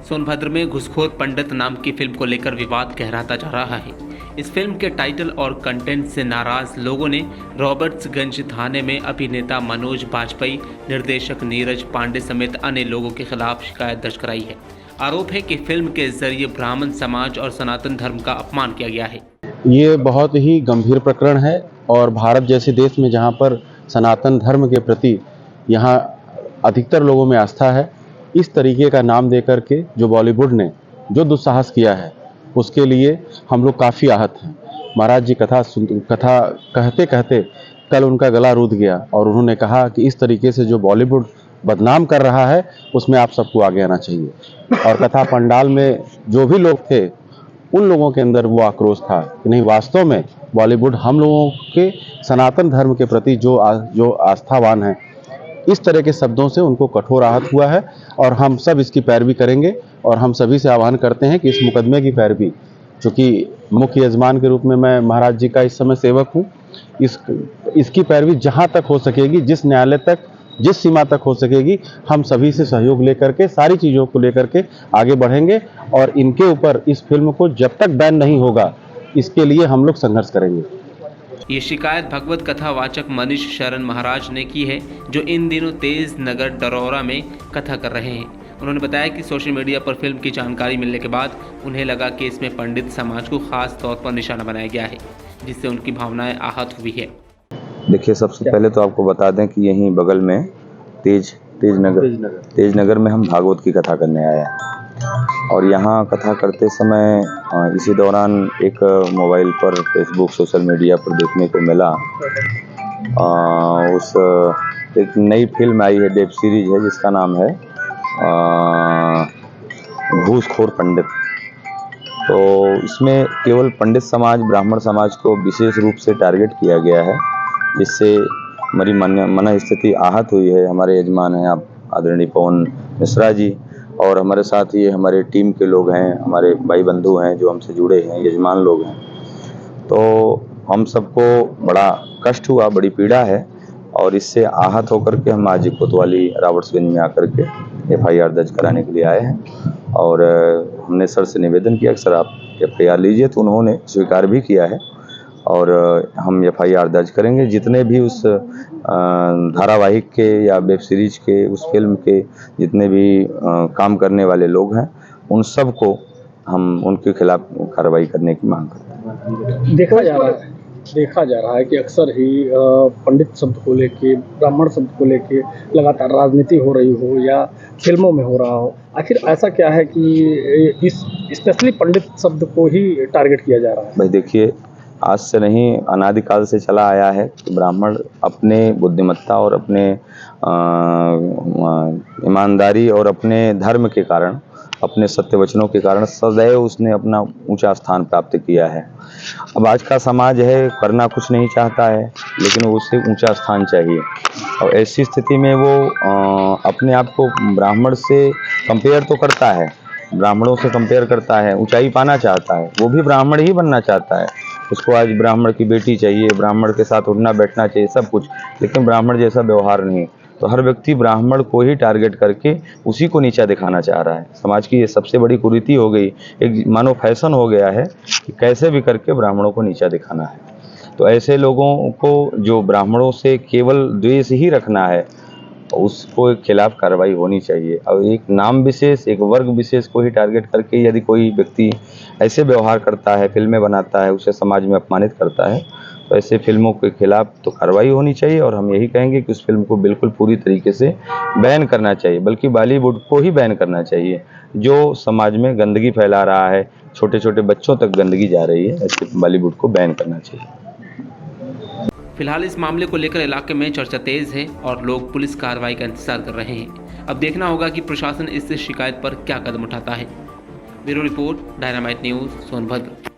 सोनभद्र में घुसखोर पंडित नाम की फिल्म को लेकर विवाद गहराता जा रहा है। इस फिल्म के टाइटल और कंटेंट से नाराज लोगों ने रॉबर्ट्सगंज थाने में अभिनेता मनोज बाजपेयी, निर्देशक नीरज पांडे समेत अन्य लोगों के खिलाफ शिकायत दर्ज कराई है। आरोप है कि फिल्म के जरिए ब्राह्मण समाज और सनातन धर्म का अपमान किया गया है। ये बहुत ही गंभीर प्रकरण है और भारत जैसे देश में जहाँ पर सनातन धर्म के प्रति यहाँ अधिकतर लोगों में आस्था है, इस तरीके का नाम देकर के जो बॉलीवुड ने जो दुस्साहस किया है उसके लिए हम लोग काफ़ी आहत हैं। महाराज जी कथा कहते कहते कल उनका गला रूद गया और उन्होंने कहा कि इस तरीके से जो बॉलीवुड बदनाम कर रहा है उसमें आप सबको आगे आना चाहिए। और कथा पंडाल में जो भी लोग थे उन लोगों के अंदर वो आक्रोश था कि नहीं, वास्तव में बॉलीवुड हम लोगों के सनातन धर्म के प्रति जो आस्थावान हैं, इस तरह के शब्दों से उनको कठोर आहत हुआ है और हम सब इसकी पैरवी करेंगे। और हम सभी से आह्वान करते हैं कि इस मुकदमे की पैरवी, चूँकि मुख्य यजमान के रूप में मैं महाराज जी का इस समय सेवक हूँ, इसकी पैरवी जहाँ तक हो सकेगी, जिस न्यायालय तक, जिस सीमा तक हो सकेगी, हम सभी से सहयोग लेकर के सारी चीज़ों को लेकर के आगे बढ़ेंगे और इनके ऊपर इस फिल्म को जब तक बैन नहीं होगा इसके लिए हम लोग संघर्ष करेंगे। ये शिकायत भगवत कथावाचक मनीष शरण महाराज ने की है, जो इन दिनों तेज नगर डरौरा में कथा कर रहे हैं। उन्होंने बताया कि सोशल मीडिया पर फिल्म की जानकारी मिलने के बाद उन्हें लगा कि इसमें पंडित समाज को खास तौर पर निशाना बनाया गया है, जिससे उनकी भावनाएं आहत हुई है। देखिए, सबसे पहले तो आपको बता दें कि यहीं बगल में तेज नगर में हम भागवत की कथा करने आए हैं और यहाँ कथा करते समय इसी दौरान एक मोबाइल पर, फेसबुक, सोशल मीडिया पर देखने को मिला उस एक नई फिल्म आई है, वेब सीरीज है, जिसका नाम है घूसखोर पंडित। तो इसमें केवल पंडित समाज, ब्राह्मण समाज को विशेष रूप से टारगेट किया गया है, जिससे हमारी मन स्थिति आहत हुई है। हमारे यजमान हैं आप आदरणीय पवन मिश्रा जी और हमारे साथ ये हमारे टीम के लोग हैं, हमारे भाई बंधु हैं जो हमसे जुड़े हैं, यजमान लोग हैं। तो हम सबको बड़ा कष्ट हुआ, बड़ी पीड़ा है और इससे आहत होकर के हम आज कोतवाली रॉबर्ट्सगंज में आकर के FIR दर्ज कराने के लिए आए हैं। और हमने सर से निवेदन किया कि सर आप FIR लीजिए, तो उन्होंने स्वीकार भी किया है और हम FIR दर्ज करेंगे। जितने भी उस धारावाहिक के या वेब सीरीज के, उस फिल्म के जितने भी काम करने वाले लोग हैं, उन सब को हम उनके खिलाफ कार्रवाई करने की मांग करते हैं। देखा जा रहा है कि अक्सर ही पंडित शब्द को लेके, ब्राह्मण शब्द को लेके लगातार राजनीति हो रही हो या फिल्मों में हो रहा हो। आखिर ऐसा क्या है कि इस स्पेशली पंडित शब्द को ही टारगेट किया जा रहा है? भाई देखिए, आज से नहीं, अनादिकाल से चला आया है कि ब्राह्मण अपने बुद्धिमत्ता और अपने ईमानदारी और अपने धर्म के कारण, अपने सत्य वचनों के कारण सदैव उसने अपना ऊंचा स्थान प्राप्त किया है। अब आज का समाज है, करना कुछ नहीं चाहता है, लेकिन उसे ऊंचा स्थान चाहिए और ऐसी स्थिति में वो अपने आप को ब्राह्मण से कंपेयर तो करता है, ब्राह्मणों से कंपेयर करता है, ऊंचाई पाना चाहता है, वो भी ब्राह्मण ही बनना चाहता है। उसको आज ब्राह्मण की बेटी चाहिए, ब्राह्मण के साथ उठना बैठना चाहिए, सब कुछ, लेकिन ब्राह्मण जैसा व्यवहार नहीं। तो हर व्यक्ति ब्राह्मण को ही टारगेट करके उसी को नीचा दिखाना चाह रहा है। समाज की ये सबसे बड़ी कुरीति हो गई, एक मानो फैशन हो गया है कि कैसे भी करके ब्राह्मणों को नीचा दिखाना है। तो ऐसे लोगों को, जो ब्राह्मणों से केवल द्वेष ही रखना है, उसको खिलाफ कार्रवाई होनी चाहिए। और एक नाम विशेष, एक वर्ग विशेष को ही टारगेट करके यदि कोई व्यक्ति ऐसे व्यवहार करता है, फिल्में बनाता है, उसे समाज में अपमानित करता है, तो ऐसे फिल्मों के खिलाफ तो कार्रवाई होनी चाहिए। और हम यही कहेंगे कि उस फिल्म को बिल्कुल पूरी तरीके से बैन करना चाहिए, बल्कि बॉलीवुड को ही बैन करना चाहिए, जो समाज में गंदगी फैला रहा है, छोटे छोटे बच्चों तक गंदगी जा रही है, ऐसे बॉलीवुड को बैन करना चाहिए। फिलहाल इस मामले को लेकर इलाके में चर्चा तेज है और लोग पुलिस कार्रवाई का इंतजार कर रहे हैं। अब देखना होगा कि प्रशासन इस शिकायत पर क्या कदम उठाता है। Bureau report, dynamite news, Sonbhadra.